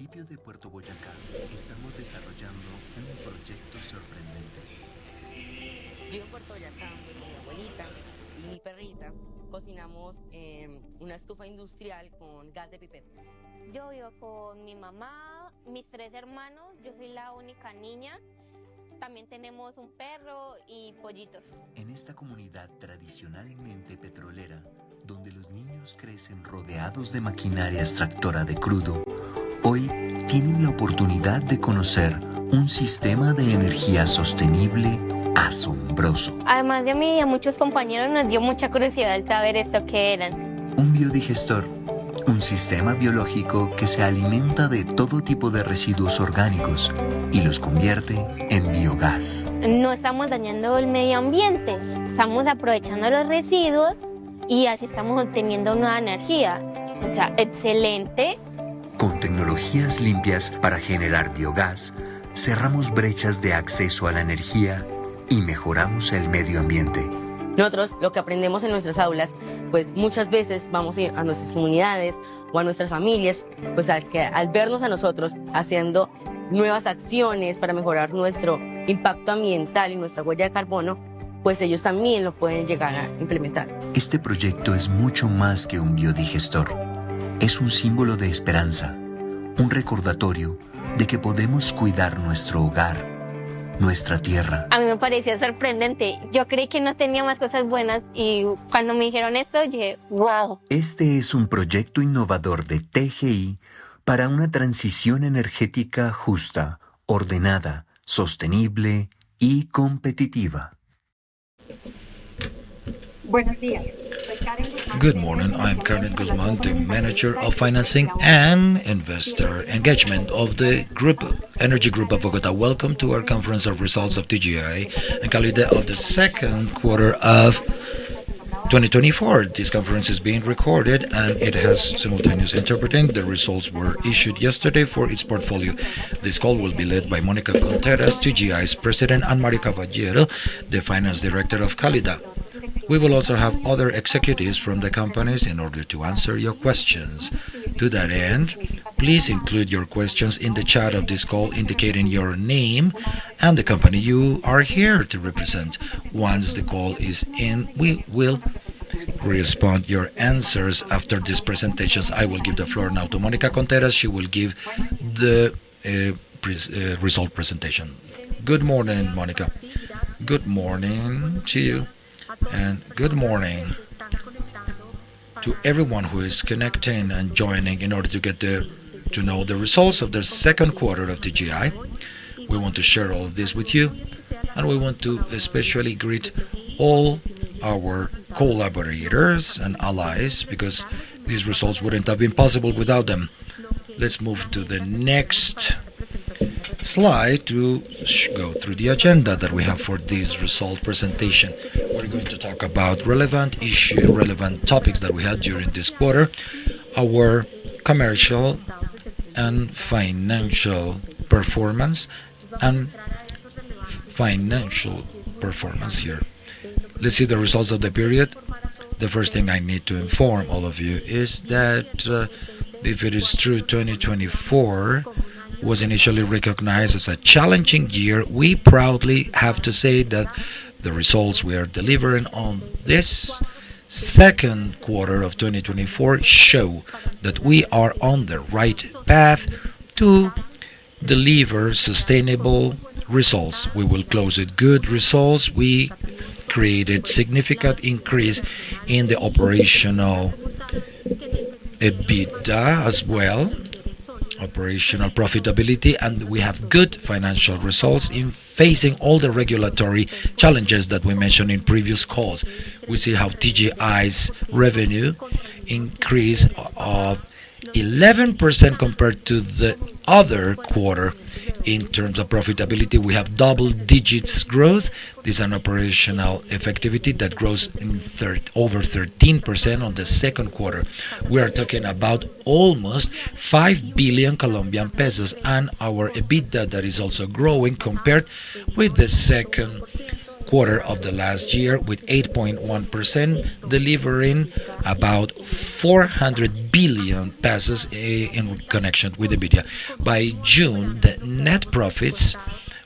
municipio de Puerto Boyacá estamos desarrollando un proyecto sorprendente. Yo en Puerto Boyacá, con mi abuelita y mi perrita, cocinamos en una estufa industrial con gas de pipeta. Yo vivo con mi mamá, mis 3 hermanos, yo soy la única niña. También tenemos un perro y pollitos. En esta comunidad tradicionalmente petrolera, donde los niños crecen rodeados de maquinaria extractora de crudo, hoy tienen la oportunidad de conocer un sistema de energía sostenible asombroso. Además de a mí y a muchos compañeros nos dio mucha curiosidad el saber esto que eran. Un biodigestor, un sistema biológico que se alimenta de todo tipo de residuos orgánicos y los convierte en biogás. No estamos dañando el medio ambiente, estamos aprovechando los residuos y así estamos obteniendo nueva energía. O sea, excelente. Con tecnologías limpias para generar biogás, cerramos brechas de acceso a la energía y mejoramos el medio ambiente. Nosotros lo que aprendemos en nuestras aulas, pues muchas veces vamos a nuestras comunidades o a nuestras familias, pues al vernos a nosotros haciendo nuevas acciones para mejorar nuestro impacto ambiental y nuestra huella de carbono, pues ellos también lo pueden llegar a implementar. Este proyecto es mucho más que un biodigestor. Es un símbolo de esperanza, un recordatorio de que podemos cuidar nuestro hogar, nuestra tierra. A mí me pareció sorprendente. Yo creí que no tenía más cosas buenas y cuando me dijeron esto, dije, wow. Este es un proyecto innovador de TGI para una transición energética justa, ordenada, sostenible y competitiva. Buenos días. Good morning, I'm Karen Guzman, the Manager of Financing and Investor Engagement of the Energy Group of Bogota. Welcome to our conference of results of TGI and Cálidda of the second quarter of 2024. This conference is being recorded and it has simultaneous interpreting. The results were issued yesterday for its portfolio. This call will be led by Mónica Contreras, TGI's President, and Mario Caballero, the Finance Director of Cálidda. We will also have other executives from the companies in order to answer your questions. To that end, please include your questions in the chat of this call indicating your name and the company you are here to represent. Once the call is in, we will respond your answers after these presentations. I will give the floor now to Mónica Contreras. She will give the result presentation. Good morning, Mónica. Good morning to you. And good morning to everyone who is connecting and joining in order to get to know the results of the second quarter of TGI. We want to share all of this with you, and we want to especially greet all our collaborators and allies, because these results wouldn't have been possible without them. Let's move to the next slide to go through the agenda that we have for this result presentation. We're going to talk about relevant topics that we had during this quarter, our commercial and financial performance, here. Let's see the results of the period. The first thing I need to inform all of you is that if it is true 2024 was initially recognized as a challenging year, we proudly have to say that the results we are delivering on this second quarter of 2024 show that we are on the right path to deliver sustainable results. We will close with good results. We created significant increase in the operational EBITDA as well, operational profitability, and we have good financial results in facing all the regulatory challenges that we mentioned in previous calls. We see how TGI's revenue increase of 11% compared to the other quarter. In terms of profitability, we have double digits growth. This is an operational effectivity that grows in over 13% on the second quarter. We are talking about almost 5 billion Colombian pesos, and our EBITDA that is also growing compared with the second quarter of the last year with 8.1%, delivering about 400 billion pesos in connection with EBITDA. By June, the net profits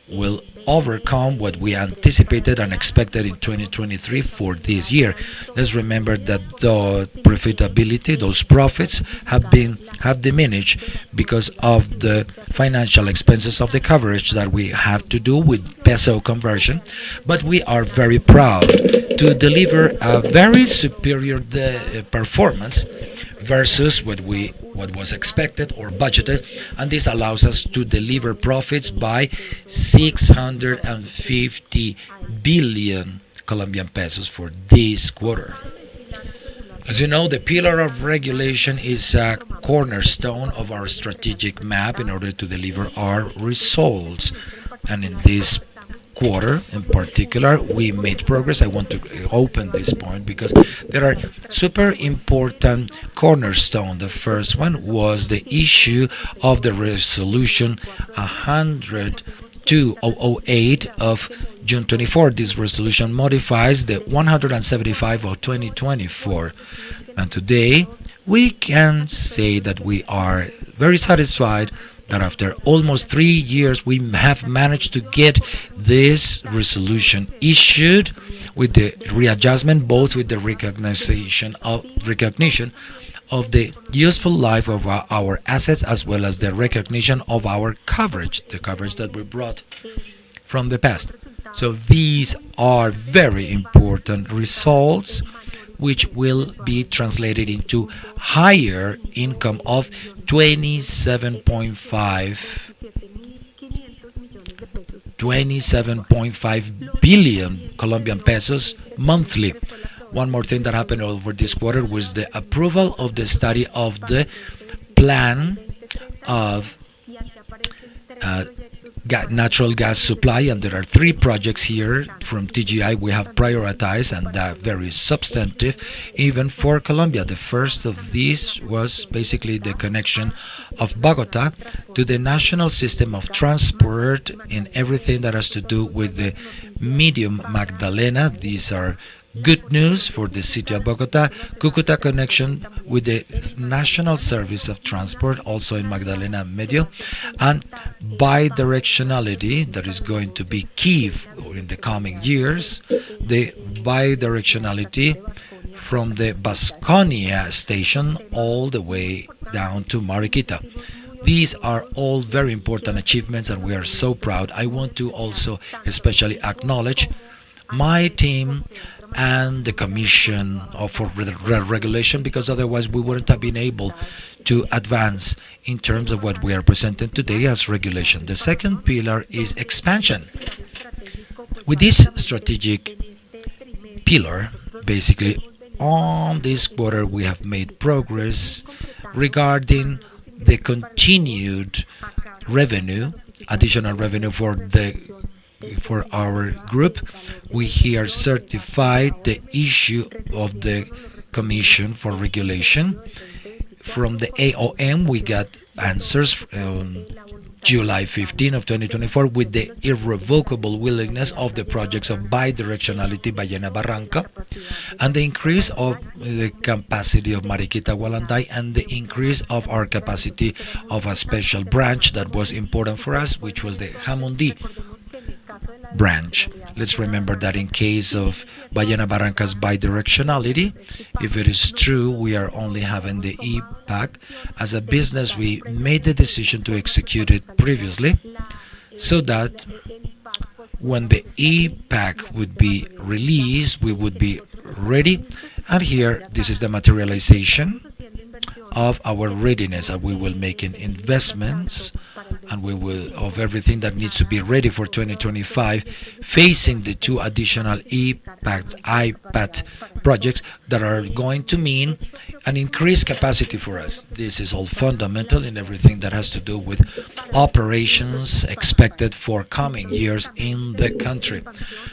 will overcome what we anticipated and expected in 2023 for this year. Let's remember that the profitability, those profits have diminished because of the financial expenses of the coverage that we have to do with peso conversion, but we are very proud to deliver a very superior performance versus what was expected or budgeted, and this allows us to deliver profits by 650 billion Colombian pesos for this quarter. As you know, the pillar of regulation is a cornerstone of our strategic map in order to deliver our results, and in this quarter in particular we made progress. I want to open this point because there are super important cornerstone. The first one was the issue of the resolution 100-2008 of June 24. This resolution modifies the 175 of 2024, and today we can say that we are very satisfied that after almost 3 years we have managed to get this resolution issued with the readjustment, both with the recognition of the useful life of our assets as well as the recognition of our coverage, the coverage that we brought from the past. So these are very important results which will be translated into higher income of 27.5 billion Colombian pesos monthly. One more thing that happened over this quarter was the approval of the study of the plan of natural gas supply, and there are 3 projects here from TGI we have prioritized, and that very substantive even for Colombia. The first of these was basically the connection of Bogota to the national system of transport in everything that has to do with the medium Magdalena. These are good news for the city of Bogota. Cucuta connection with the National Service of Transport, also in Magdalena Medio, and bidirectionality that is going to be key in the coming years. The bidirectionality from the Basconia station all the way down to Mariquita. These are all very important achievements, and we are so proud. I want to also especially acknowledge my team and the Commission for Regulation, because otherwise we wouldn't have been able to advance in terms of what we are presenting today as regulation. The second pillar is expansion. With this strategic pillar, basically on this quarter we have made progress regarding the continued revenue, additional revenue for our group. We here certified the issue of the Commission for Regulation. From the AOM we got answers on July 15 of 2024 with the irrevocable willingness of the projects of bidirectionality Ballena Barranca, and the increase of the capacity of Mariquita Gualanday, and the increase of our capacity of a special branch that was important for us, which was the Jamundí branch. Let's remember that in case of Ballena Barranca's bidirectionality, if it is true we are only having the EPAC as a business, we made the decision to execute it previously so that when the EPAC would be released we would be ready. And here this is the materialization of our readiness, and we will make investments, and we will of everything that needs to be ready for 2025, facing the 2 additional IPAT projects that are going to mean an increased capacity for us. This is all fundamental in everything that has to do with operations expected for coming years in the country.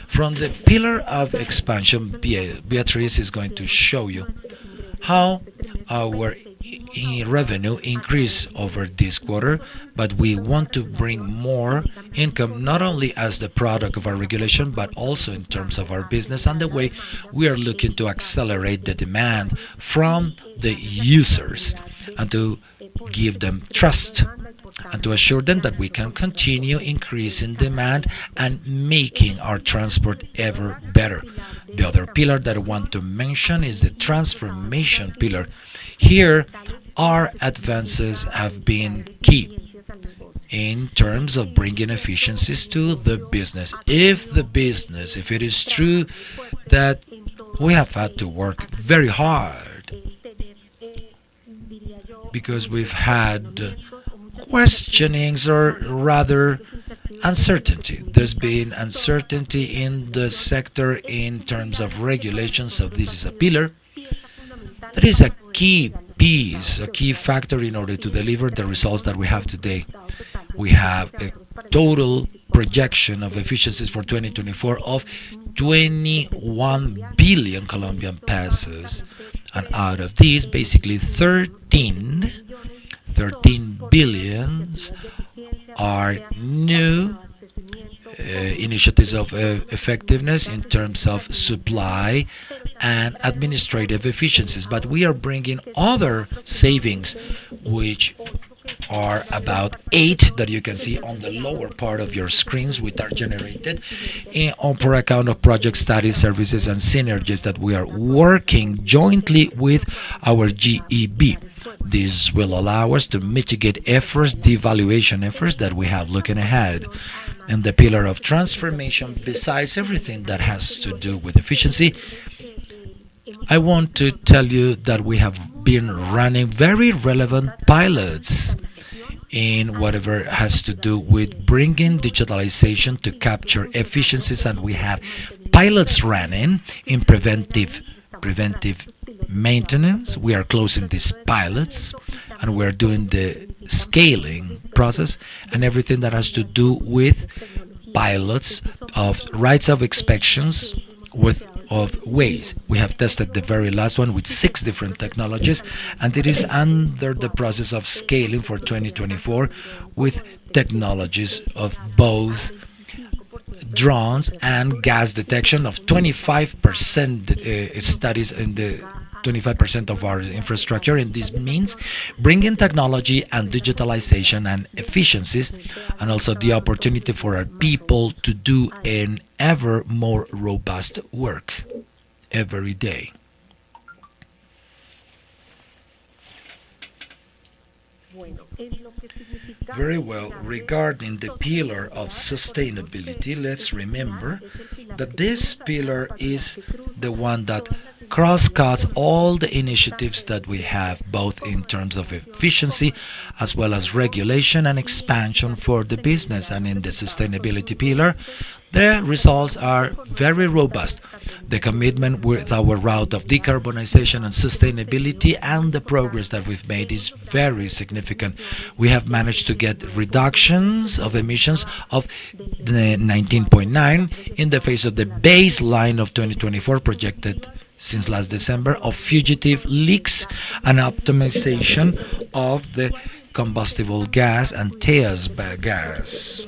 From the pillar of expansion, Beatriz is going to show you how our revenue increase over this quarter, but we want to bring more income not only as the product of our regulation but also in terms of our business and the way we are looking to accelerate the demand from the users and to give them trust and to assure them that we can continue increasing demand and making our transport ever better. The other pillar that I want to mention is the transformation pillar. Here, our advances have been key in terms of bringing efficiencies to the business. If it is true that we have had to work very hard because we've had questionings or rather uncertainty. There's been uncertainty in the sector in terms of regulations, so this is a pillar that is a key piece, a key factor in order to deliver the results that we have today. We have a total projection of efficiencies for 2024 of 21 billion Colombian pesos, and out of these, basically 13 billions are new initiatives of effectiveness in terms of supply and administrative efficiencies. But we are bringing other savings, which are about 8 that you can see on the lower part of your screens, which are generated on per account of project studies, services, and synergies that we are working jointly with our GEB. This will allow us to mitigate efforts, devaluation efforts that we have looking ahead. And the pillar of transformation, besides everything that has to do with efficiency, I want to tell you that we have been running very relevant pilots in whatever has to do with bringing digitalization to capture efficiencies, and we have pilots running in preventive maintenance. We are closing these pilots and we are doing the scaling process and everything that has to do with pilots of rights of inspections of ways. We have tested the very last one with 6 different technologies, and it is under the process of scaling for 2024 with technologies of both drones and gas detection of 25% studies in the 25% of our infrastructure, and this means bringing technology and digitalization and efficiencies, and also the opportunity for our people to do an ever more robust work every day. Very well, regarding the pillar of sustainability, let's remember that this pillar is the one that cross-cuts all the initiatives that we have, both in terms of efficiency as well as regulation and expansion for the business. And in the sustainability pillar, the results are very robust. The commitment with our route of decarbonization and sustainability and the progress that we've made is very significant. We have managed to get reductions of emissions of 19.9 in the face of the baseline of 2024 projected since last December of fugitive leaks and optimization of the combustible gas and TEAS gas.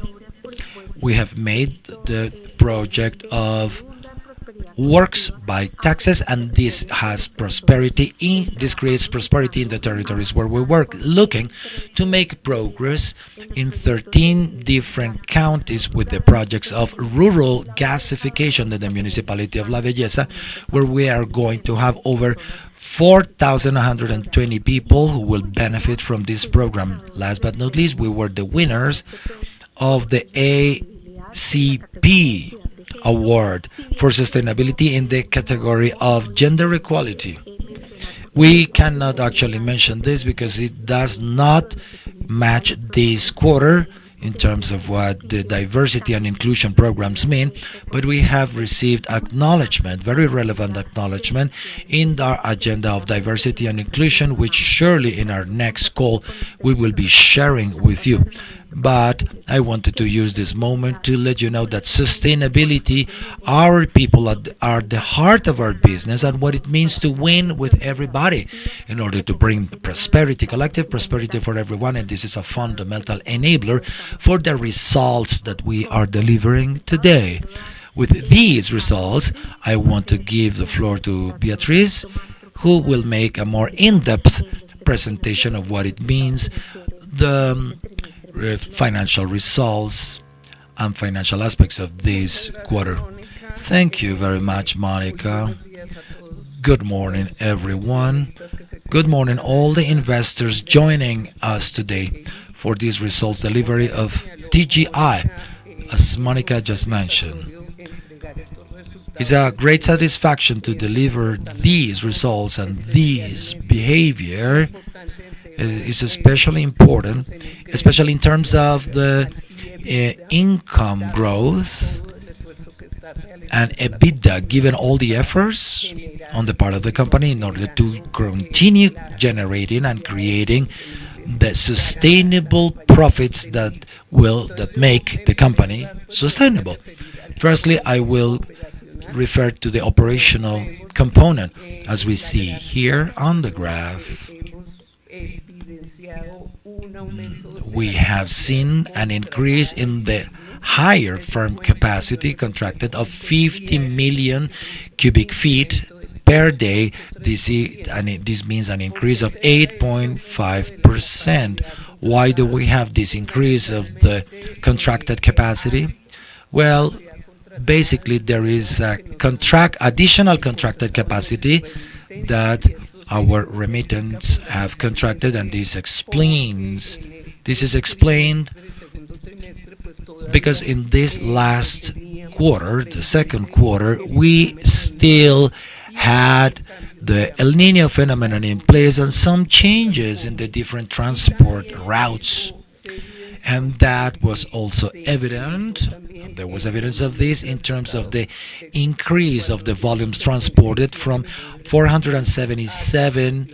We have made the project of works by taxes, and this has prosperity this creates prosperity in the territories where we work, looking to make progress in 13 different counties with the projects of rural gasification in the municipality of La Belleza, where we are going to have over 4,120 people who will benefit from this program. Last but not least, we were the winners of the ACP Award for Sustainability in the category of Gender Equality. We cannot actually mention this because it does not match this quarter in terms of what the diversity and inclusion programs mean, but we have received acknowledgement, very relevant acknowledgement, in our agenda of diversity and inclusion, which surely in our next call we will be sharing with you. But I wanted to use this moment to let you know that sustainability, our people are the heart of our business and what it means to win with everybody in order to bring prosperity, collective prosperity for everyone. And this is a fundamental enabler for the results that we are delivering today. With these results, I want to give the floor to Beatriz, who will make a more in-depth presentation of what it means, the financial results and financial aspects of this quarter. Thank you very much, Monica. Good morning, everyone. Good morning, all the investors joining us today for this results delivery of TGI, as Monica just mentioned. It's a great satisfaction to deliver these results, and this behavior is especially important, especially in terms of the income growth and EBITDA, given all the efforts on the part of the company in order to continue generating and creating the sustainable profits that make the company sustainable. Firstly, I will refer to the operational component. As we see here on the graph, we have seen an increase in the higher firm capacity contracted of 50 million cubic feet per day. This means an increase of 8.5%. Why do we have this increase of the contracted capacity? Well, basically there is a additional contracted capacity that our remittance have contracted, and this is explained because in this last quarter, the second quarter, we still had the El Nino phenomenon in place and some changes in the different transport routes. And that was also evident. There was evidence of this in terms of the increase of the volumes transported from 477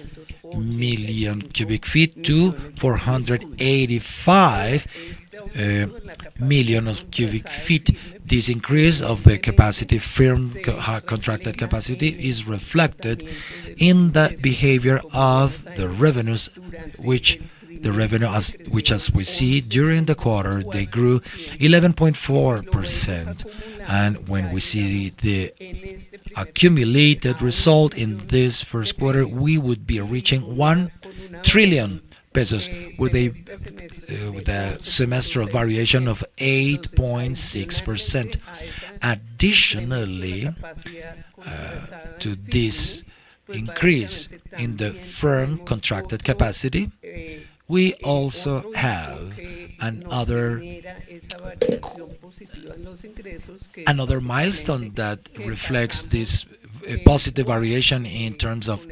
million cubic feet to 485 million of cubic feet. This increase of the capacity, firm contracted capacity, is reflected in the behavior of the revenues, which as we see during the quarter, they grew 11.4%. And when we see the accumulated result in this first quarter, we would be reaching 1 trillion pesos with a semestral variation of 8.6%. Additionally, to this increase in the firm contracted capacity, we also have another milestone that reflects this positive variation in terms of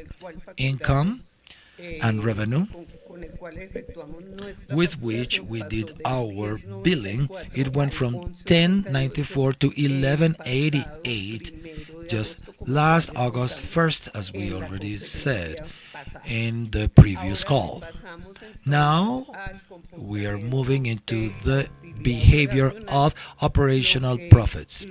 income and revenue, with which we did our billing. It went from 1094 to 1188 just last August 1st, as we already said in the previous call. Now we are moving into the behavior of operational profits.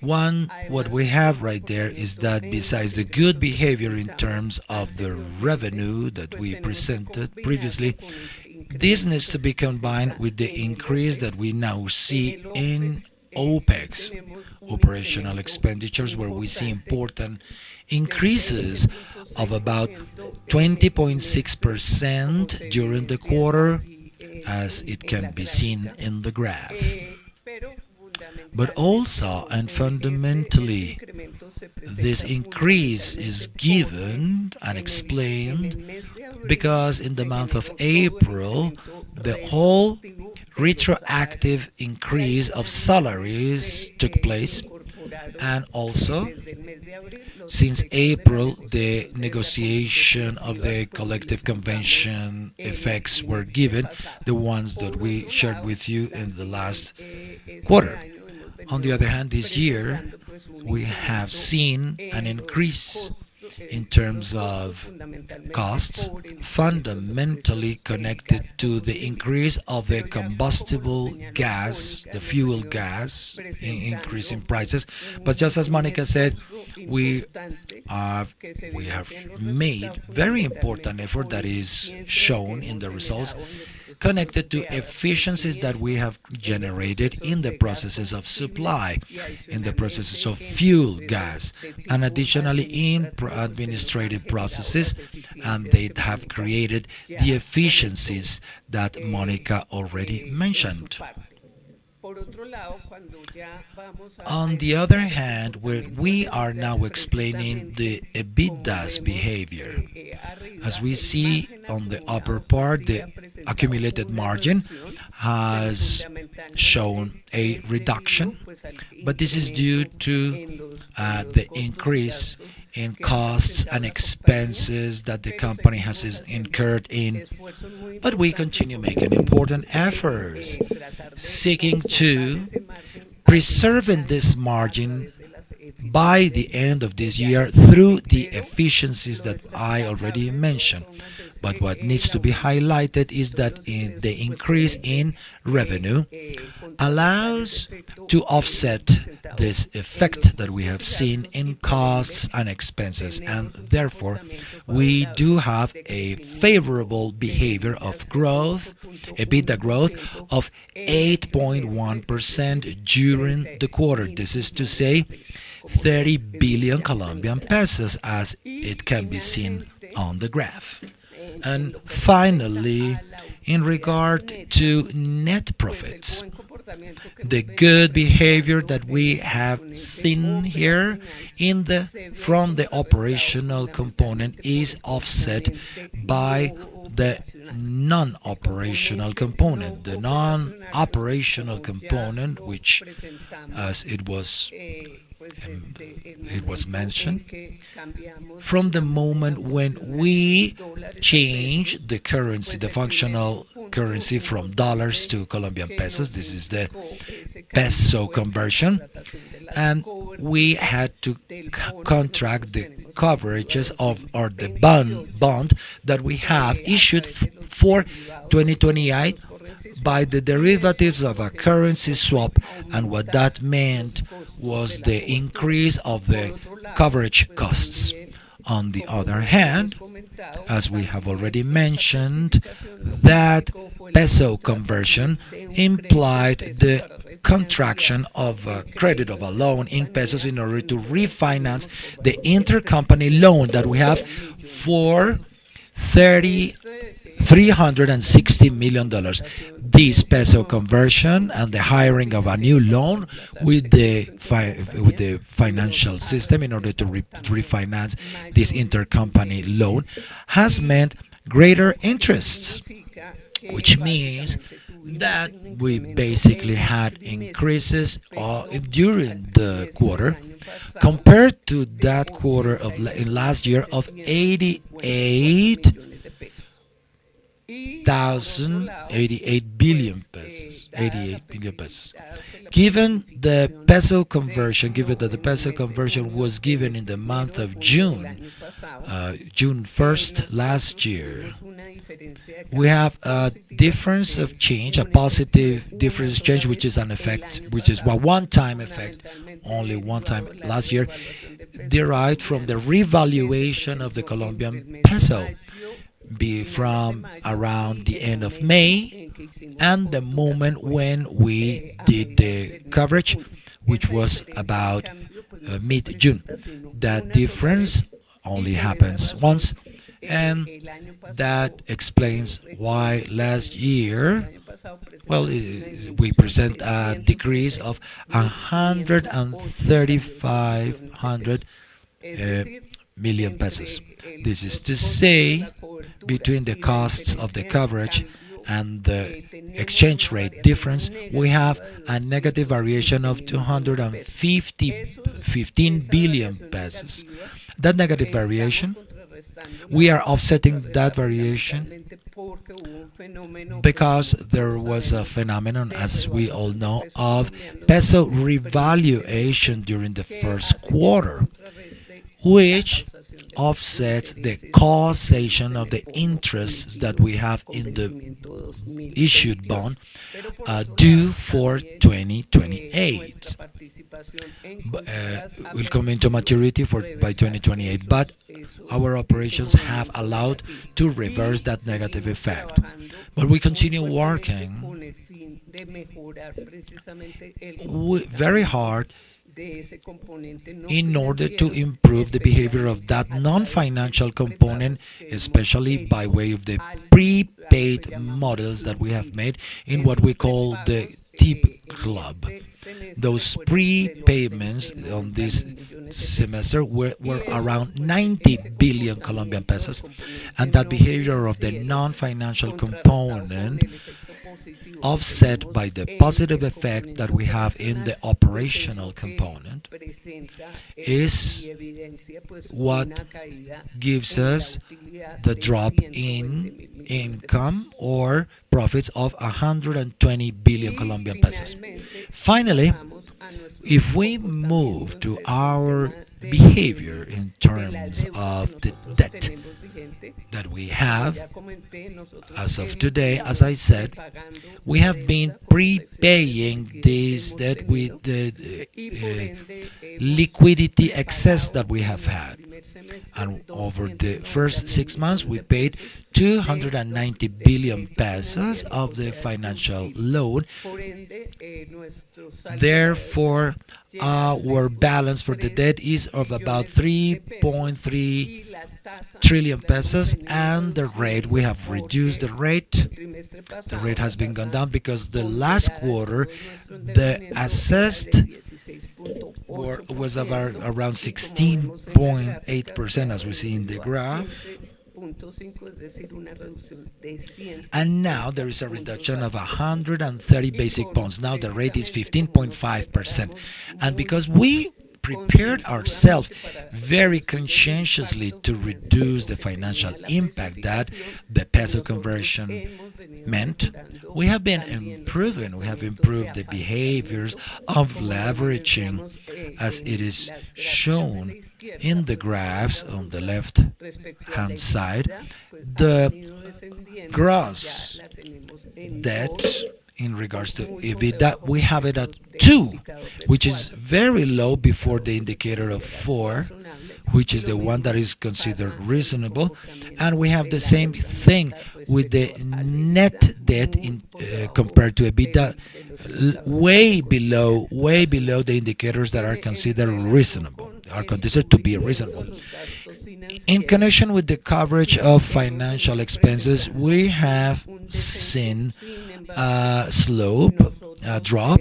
What we have right there is that besides the good behavior in terms of the revenue that we presented previously, this needs to be combined with the increase that we now see in OPEX, operational expenditures, where we see important increases of about 20.6% during the quarter, as it can be seen in the graph. But also and fundamentally, this increase is given and explained because in the month of April, the whole retroactive increase of salaries took place, and also since April, the negotiation of the collective convention effects were given, the ones that we shared with you in the last quarter. On the other hand, this year, we have seen an increase in terms of costs, fundamentally connected to the increase of the combustible gas, the fuel gas, increase in prices. But just as Monica said, we are we have made very important effort that is shown in the results connected to efficiencies that we have generated in the processes of supply, in the processes of fuel, gas, and additionally in administrative processes, and they have created the efficiencies that Monica already mentioned. On the other hand, when we are now explaining the EBITDA's behavior, as we see on the upper part, the accumulated margin has shown a reduction, but this is due to the increase in costs and expenses that the company has incurred in. But we continue making important efforts, seeking to preserving this margin by the end of this year through the efficiencies that I already mentioned. But what needs to be highlighted is that the increase in revenue allows to offset this effect that we have seen in costs and expenses, and therefore we do have a favorable behavior of growth, EBITDA growth of 8.1% during the quarter. This is to say 30 billion Colombian pesos, as it can be seen on the graph. And finally, in regard to net profits, the good behavior that we have seen here from the operational component is offset by the non-operational component. The non-operational component, which, as it was mentioned, from the moment when we change the currency, the functional currency from dollars to Colombian pesos, this is the peso conversion, and we had to contract the coverages of or the bond that we have issued for 2028 by the derivatives of a currency swap, and what that meant was the increase of the coverage costs. On the other hand, as we have already mentioned, that peso conversion implied the contraction of a credit of a loan in pesos in order to refinance the intercompany loan that we have for $360 million. This peso conversion and the hiring of a new loan with the financial system in order to refinance this intercompany loan has meant greater interests, which means that we basically had increases during the quarter compared to that quarter of last year of 88 billion pesos. Given that the peso conversion was given in the month of June, June 1st last year, we have a difference of change, a positive difference change, which is an effect, which is a one-time effect, only one time last year, derived from the revaluation of the Colombian peso from around the end of May and the moment when we did the coverage, which was about mid-June. That difference only happens once, and that explains why last year, we present a decrease of 135 million pesos. This is to say, between the costs of the coverage and the exchange rate difference, we have a negative variation of 215 billion pesos. That negative variation, we are offsetting that variation because there was a phenomenon, as we all know, of peso revaluation during the first quarter, which offsets the causation of the interests that we have in the issued bond due for 2028. Will come into maturity by 2028, but our operations have allowed to reverse that negative effect. But we continue working very hard in order to improve the behavior of that non-financial component, especially by way of the prepaid models that we have made in what we call the TIP Club. Those prepayments on this semester were around 90 billion Colombian pesos, and that behavior of the non-financial component offset by the positive effect that we have in the operational component is what gives us the drop in income or profits of 120 billion Colombian pesos. Finally, if we move to our behavior in terms of the debt that we have as of today, as I said, we have been prepaying this debt with the liquidity excess that we have had. And over the first 6 months, we paid 290 billion pesos of the financial loan. Therefore, our balance for the debt is of about 3.3 trillion pesos, and the rate, we have reduced the rate. The rate has been gone down because the last quarter, the assessed was about around 16.8%, as we see in the graph. And now there is a reduction of 130 basic points. Now the rate is 15.5%. And because we prepared ourselves very conscientiously to reduce the financial impact that the peso conversion meant, we have been improving. We have improved the behaviors of leveraging, as it is shown in the graphs on the left hand side. The gross debt in regards to EBITDA, we have it at 2, which is very low before the indicator of 4, which is the one that is considered reasonable. And we have the same thing with the net debt compared to EBITDA, way below the indicators that are considered reasonable, are considered to be reasonable. In connection with the coverage of financial expenses, we have seen a drop.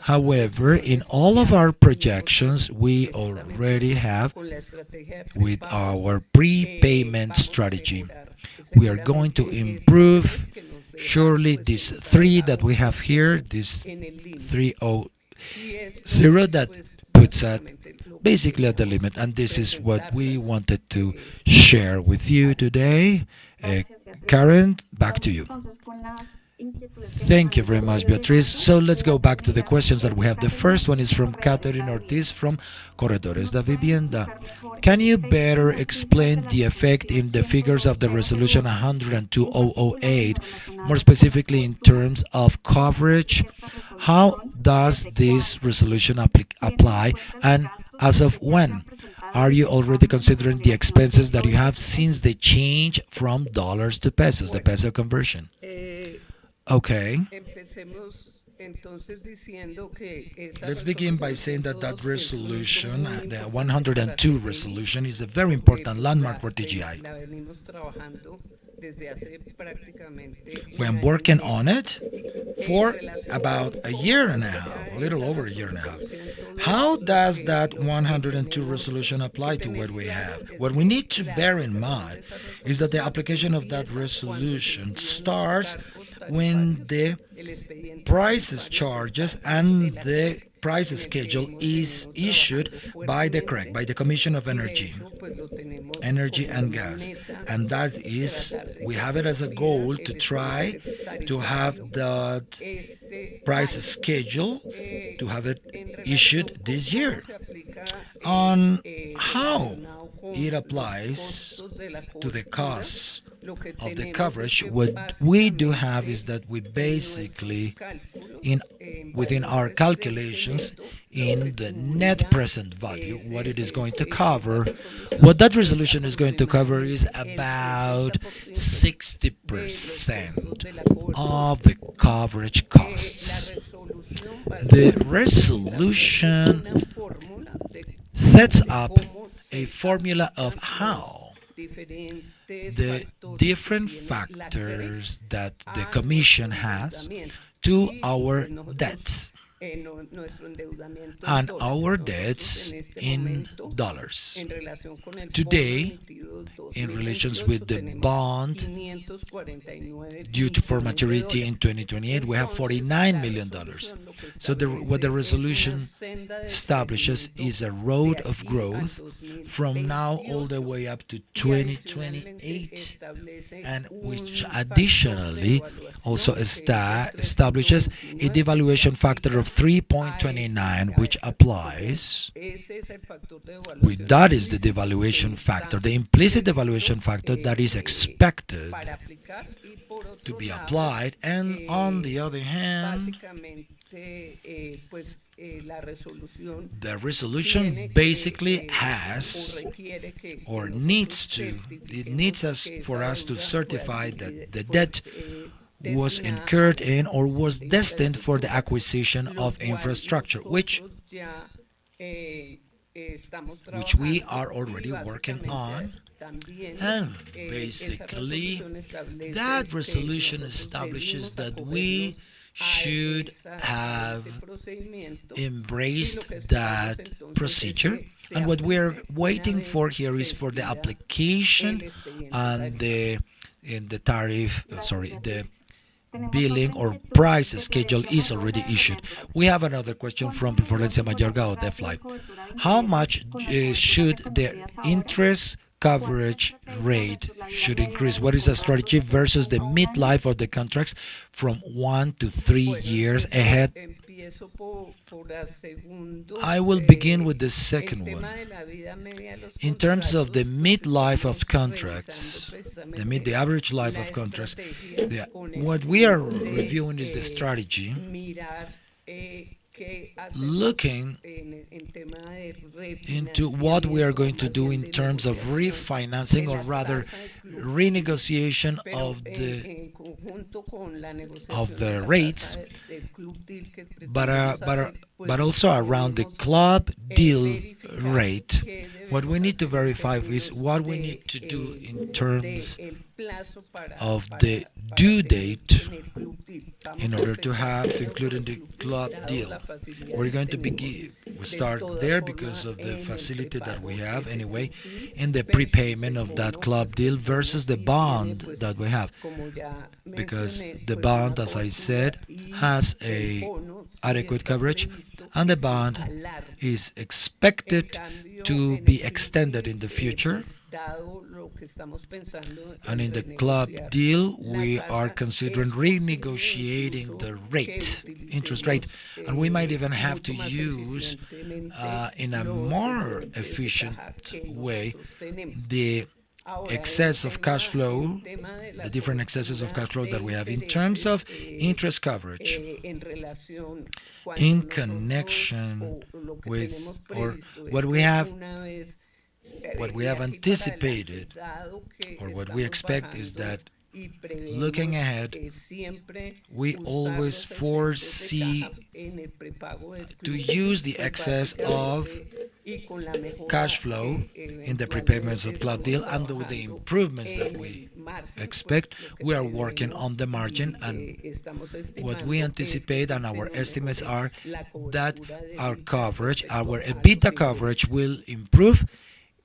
However, in all of our projections, we already have, with our prepayment strategy, we are going to improve surely this 3 that we have here, this 300 that puts at basically at the limit. And this is what we wanted to share with you today. Karen, back to you. Thank you very much, Beatriz. So let's go back to the questions that we have. The first one is from Catherine Ortiz from Corredores de Vivienda. Can you better explain the effect in the figures of the resolution 102.008, more specifically in terms of coverage? How does this resolution apply, and as of when? Are you already considering the expenses that you have since the change from dollars to pesos, the peso conversion? Okay. Let's begin by saying that resolution, the 102 resolution, is a very important landmark for TGI. We are working on it for about a year and a half, a little over a year and a half. How does that 102 resolution apply to what we have? What we need to bear in mind is that the application of that resolution starts when the prices charges and the price schedule is issued by the CREC, by the Commission of Energy and Gas. And that is, we have it as a goal to try to have that price schedule, to have it issued this year. On how it applies to the costs of the coverage, what we do have is that we basically, within our calculations, in the net present value, what it is going to cover, what that resolution is going to cover is about 60% of the coverage costs. The resolution sets up a formula of how the different factors that the Commission has to our debts and our debts in dollars. Today, in relations with the bond due for maturity in 2028, we have $49 million. So what the resolution establishes is a road of growth from now all the way up to 2028, and which additionally also establishes a devaluation factor of 3.29, which applies. That is the devaluation factor, the implicit devaluation factor that is expected to be applied, and on the other hand, the resolution basically has or needs us for us to certify that the debt was incurred in or was destined for the acquisition of infrastructure, which we are already working on. And basically, that resolution establishes that we should have embraced that procedure. And what we're waiting for here is for the application and the billing or price schedule is already issued. We have another question from Florencia Mayorga of DEFLI. How much should the interest coverage rate should increase? What is the strategy versus the midlife of the contracts from 1 to 3 years ahead? I will begin with the second one. In terms of the midlife of contracts, the average life of contracts, what we are reviewing is the strategy, looking into what we are going to do in terms of refinancing, or rather renegotiation of the rates, but also around the club deal rate. What we need to verify is what we need to do in terms of the due date in order to include in the club deal. We're going to start there because of the facility that we have anyway in the prepayment of that club deal versus the bond that we have, because the bond, as I said, has a adequate coverage, and the bond is expected to be extended in the future. And in the club deal, we are considering renegotiating the interest rate, and we might even have to use, in a more efficient way, the excess of cash flow, the different excesses of cash flow that we have in terms of interest coverage, in connection with what we have anticipated, or what we expect, is that looking ahead, we always foresee to use the excess of cash flow in the prepayments of club deal, and with the improvements that we expect, we are working on the margin, and what we anticipate and our estimates are that our EBITDA coverage will improve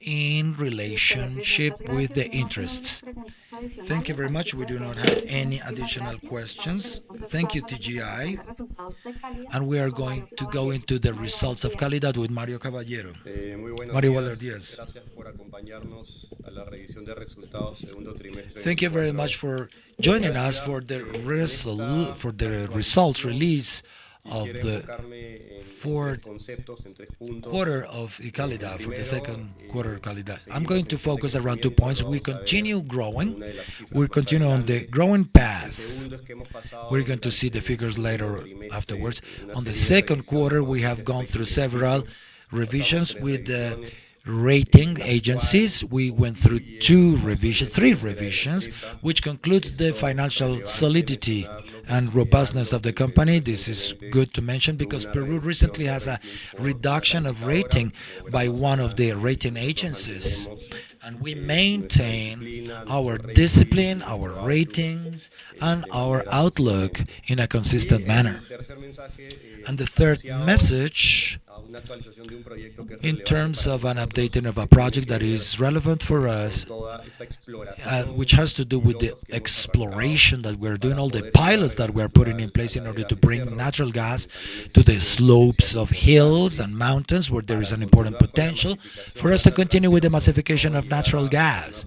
in relationship with the interests. Thank you very much. We do not have any additional questions. Thank you, TGI. And we are going to go into the results of Cálidda with Mario Caballero. Mario Waller Diaz. Thank you very much for joining us for the results release of the fourth quarter of Cálidda, for the second quarter of Cálidda. I'm going to focus around 2 points. We continue growing. We continue on the growing path. We're going to see the figures later afterwards. On the second quarter, we have gone through several revisions with the rating agencies. We went through three revisions, which concludes the financial solidity and robustness of the company. This is good to mention because Peru recently has a reduction of rating by one of the rating agencies. And we maintain our discipline, our ratings, and our outlook in a consistent manner. And the third message, in terms of an updating of a project that is relevant for us, which has to do with the exploration that we're doing, all the pilots that we're putting in place in order to bring natural gas to the slopes of hills and mountains where there is an important potential for us to continue with the massification of natural gas,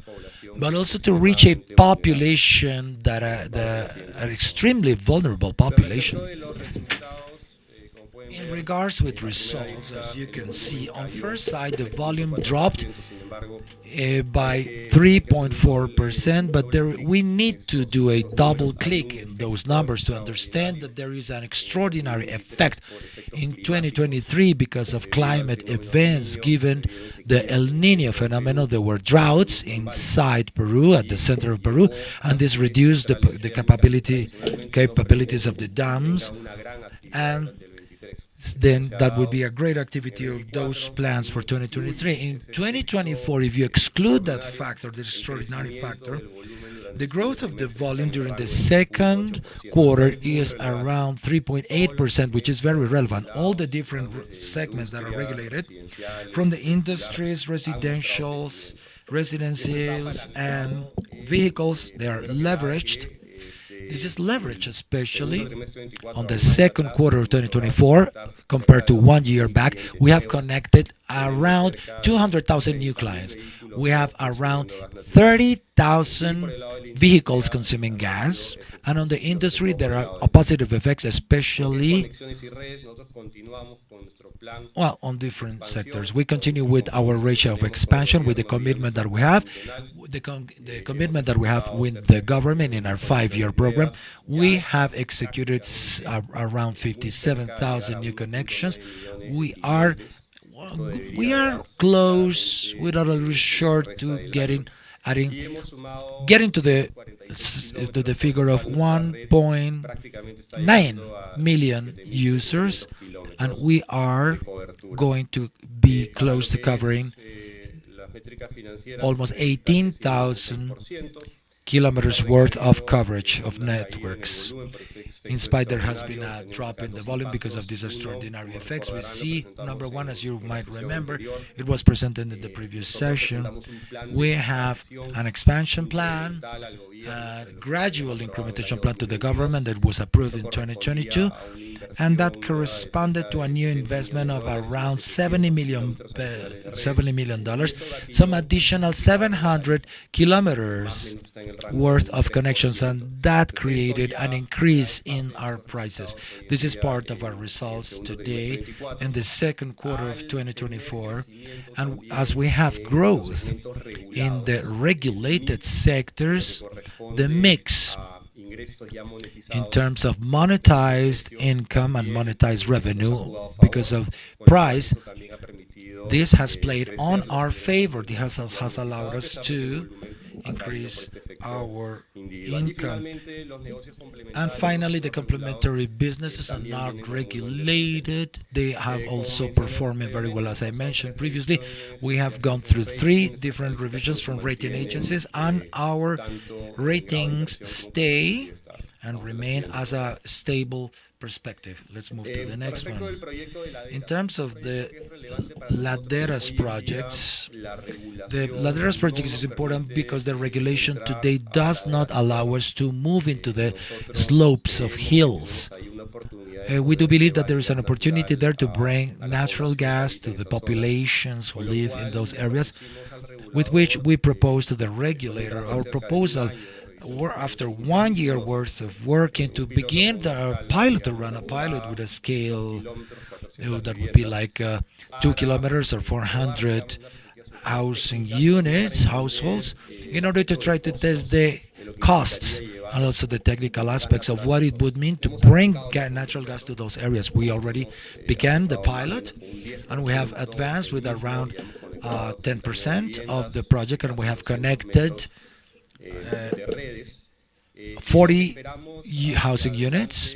but also to reach a population that are extremely vulnerable population. In regards with results, as you can see, on first side the volume dropped by 3.4%, but we need to do a double click in those numbers to understand that there is an extraordinary effect in 2023 because of climate events. Given the El Nino phenomenon, there were droughts inside Peru, at the center of Peru, and this reduced the capabilities of the dams, and then that would be a great activity of those plans for 2023. In 2024, if you exclude that factor, the extraordinary factor, the growth of the volume during the second quarter is around 3.8%, which is very relevant. All the different segments that are regulated, from the industries, residentials, residences, and vehicles, they are leveraged. This is leverage, especially on the second quarter of 2024 compared to 1 year back. We have connected around 200,000 new clients. We have around 30,000 vehicles consuming gas, and on the industry there are positive effects, especially on different sectors. We continue with our ratio of expansion with the commitment that we have. The commitment that we have with the government in our 5-year program. We have executed around 57,000 new connections. We are close, we are a little short to getting to the figure of 1.9 million users, and we are going to be close to covering almost 18,000 kilometers worth of coverage of networks. In spite there has been a drop in the volume because of these extraordinary effects. We see, number one, as you might remember, it was presented in the previous session, we have an expansion plan, a gradual incrementation plan to the government that was approved in 2022, and that corresponded to a new investment of around $70 million, some additional 700 kilometers worth of connections, and that created an increase in our prices. This is part of our results today in the second quarter of 2024, and as we have growth in the regulated sectors, the mix in terms of monetized income and monetized revenue because of price, this has played on our favor. This has allowed us to increase our income. And finally, the complementary businesses are not regulated. They have also performed very well. As I mentioned previously, we have gone through 3 different revisions from rating agencies, and our ratings stay and remain as a stable perspective. Let's move to the next one. In terms of the Laderas projects, the Laderas project is important because the regulation today does not allow us to move into the slopes of hills. We do believe that there is an opportunity there to bring natural gas to the populations who live in those areas, with which we propose to the regulator. Our proposal we're after 1 year worth of working to begin the pilot, to run a pilot with a scale that would be like 2 kilometers or 400 housing units, households, in order to try to test the costs and also the technical aspects of what it would mean to bring natural gas to those areas. We already began the pilot and we have advanced with around 10% of the project, and we have connected 40 housing units.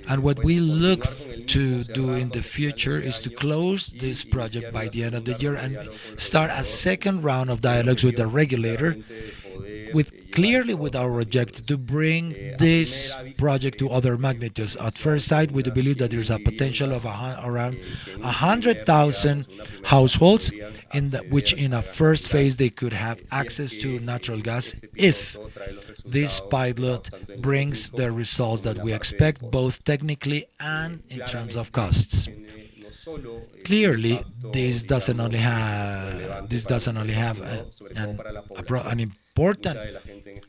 And what we look to do in the future is to close this project by the end of the year and start a second round of dialogues with the regulator, with our objective to bring this project to other magnitudes. At first sight, we do believe that there's a potential of around 100,000 households, which in a first phase they could have access to natural gas if this pilot brings the results that we expect, both technically and in terms of costs. Clearly, this doesn't only have an important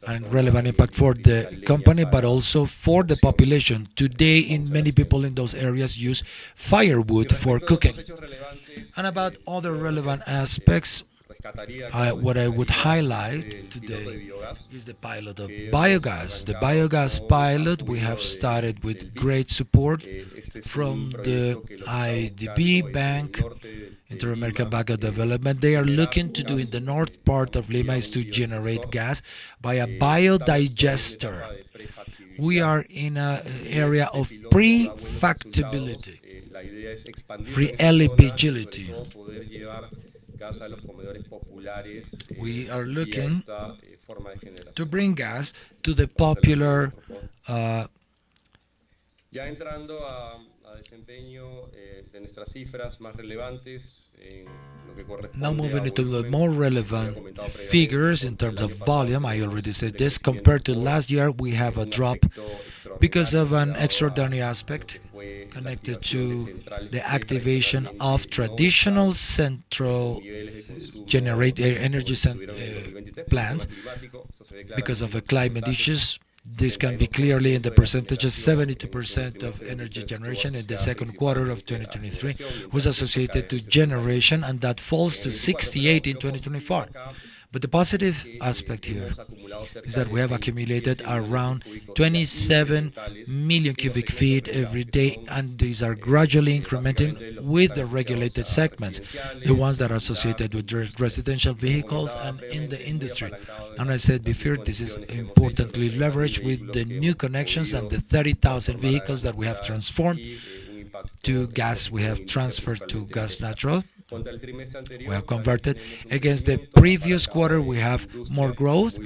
and relevant impact for the company, but also for the population. Today, many people in those areas use firewood for cooking. And about other relevant aspects, what I would highlight today is the pilot of biogas. The biogas pilot, we have started with great support from the IDB Bank, Inter-American Bank of Development. They are looking to do in the north part of Lima is to generate gas by a biodigester. We are in an area of pre-factibility, pre-eligibility. We are looking to bring gas to the popular now moving into the more relevant figures in terms of volume. I already said this. Compared to last year, we have a drop because of an extraordinary aspect connected to the activation of traditional central energy plants because of climate issues. This can be clearly in the percentages. 72% of energy generation in the second quarter of 2023 was associated to generation, and that falls to 68 in 2024. But the positive aspect here is that we have accumulated around 27 million cubic feet every day, and these are gradually incrementing with the regulated segments, the ones that are associated with residential vehicles and in the industry. And I said before, this is importantly leveraged with the new connections and the 30,000 vehicles that we have transformed to gas. We have transferred to gas natural. We have converted. Against the previous quarter, we have more growth,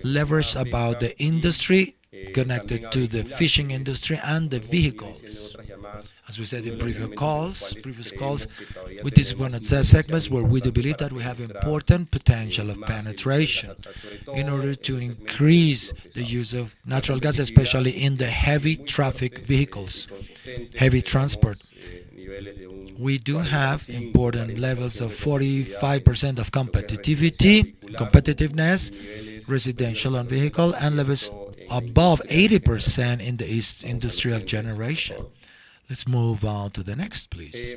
leveraged about the industry connected to the fishing industry and the vehicles. As we said in previous calls, with this one of the segments where we do believe that we have important potential of penetration in order to increase the use of natural gas, especially in the heavy traffic vehicles, heavy transport. We do have important levels of 45% of competitiveness, residential and vehicle, and levels above 80% in the industry of generation. Let's move on to the next, please.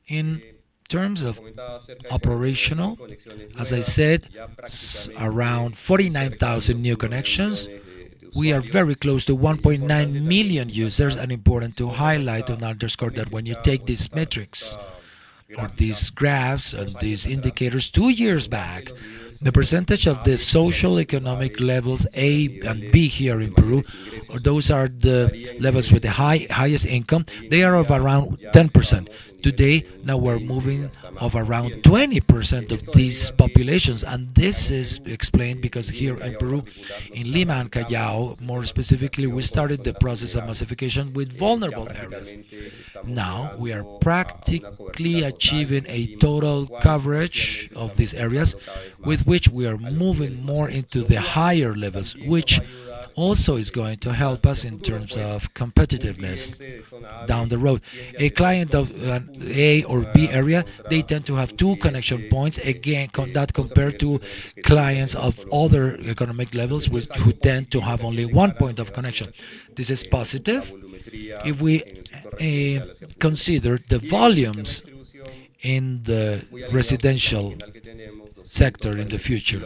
In terms of operational, as I said, around 49,000 new connections. We are very close to 1.9 million users, and important to highlight and underscore that when you take these metrics or these graphs and these indicators 2 years back, the percentage of the social economic levels A and B here in Peru, or those are the levels with the highest income, they are of around 10%. Today, now we're moving of around 20% of these populations, and this is explained because here in Peru, in Lima and Callao, more specifically, we started the process of massification with vulnerable areas. Now we are practically achieving a total coverage of these areas, with which we are moving more into the higher levels, which also is going to help us in terms of competitiveness down the road. A client of an A or B area, they tend to have two connection points, again, that compared to clients of other economic levels who tend to have only one point of connection. This is positive if we consider the volumes in the residential sector in the future.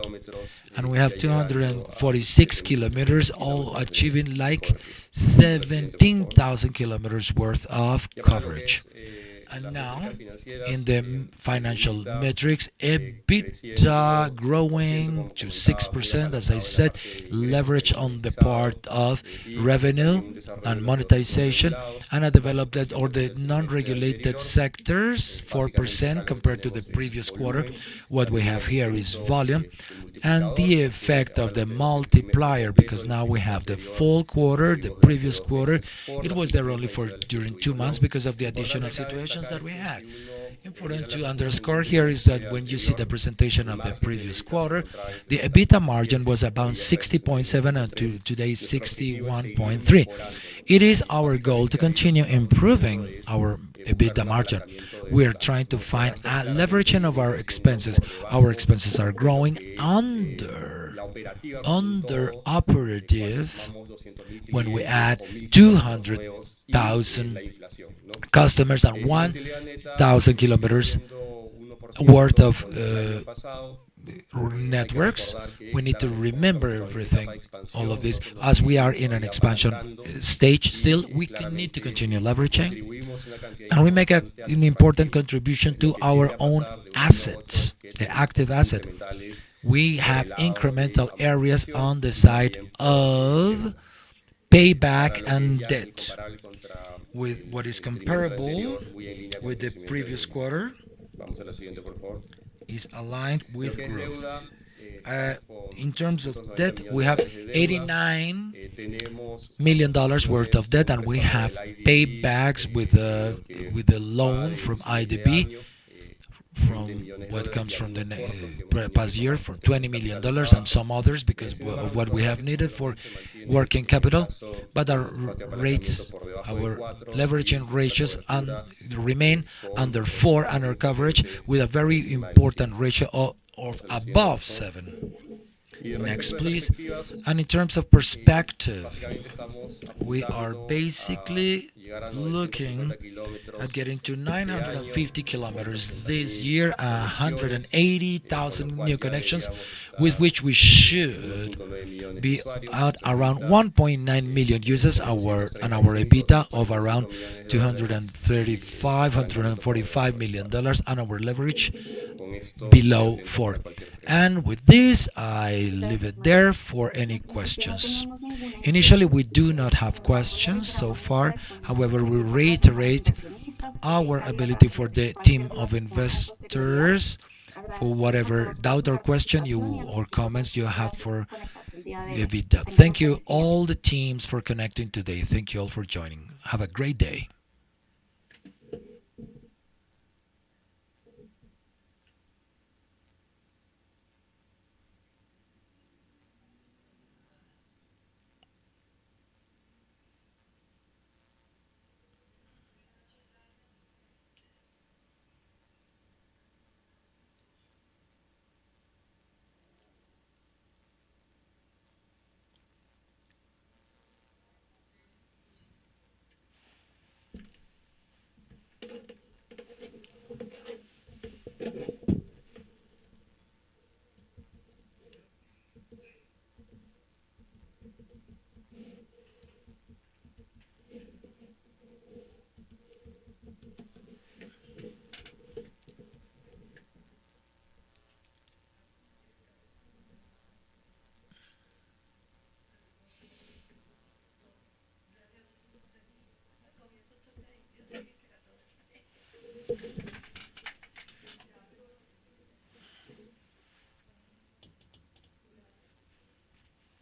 And we have 246 kilometers, all achieving like 17,000 kilometers worth of coverage. And now, in the financial metrics, EBITDA growing to 6%, as I said, leverage on the part of revenue and monetization, and a developed or the non-regulated sectors, 4% compared to the previous quarter. What we have here is volume and the effect of the multiplier, because now we have the full quarter. The previous quarter, it was there only for during 2 months because of the additional situations that we had. Important to underscore here is that when you see the presentation of the previous quarter, the EBITDA margin was about 60.7 and today 61.3. It is our goal to continue improving our EBITDA margin. We are trying to find a leveraging of our expenses. Our expenses are growing under operative when we add 200,000 customers and 1,000 kilometers worth of networks. We need to remember everything, all of this. As we are in an expansion stage still, we need to continue leveraging, and we make an important contribution to our own assets, the active asset. We have incremental areas on the side of payback and debt, with what is comparable with the previous quarter is aligned with growth. In terms of debt, we have $89 million worth of debt, and we have paybacks with the loan from IDB, from what comes from the past year, for $20 million and some others because of what we have needed for working capital. But our rates, our leveraging ratios remain under 4, and our coverage with a very important ratio of above 7. Next, please. And in terms of perspective, we are basically looking at getting to 950 kilometers this year, 180,000 new connections, with which we should be at around 1.9 million users, and our EBITDA of around $145 million, and our leverage below 4. And with this, I leave it there for any questions. Initially, we do not have questions so far. However, we reiterate our ability for the team of investors for whatever doubt or question or comments you have for EBITDA. Thank you all the teams for connecting today. Thank you all for joining. Have a great day.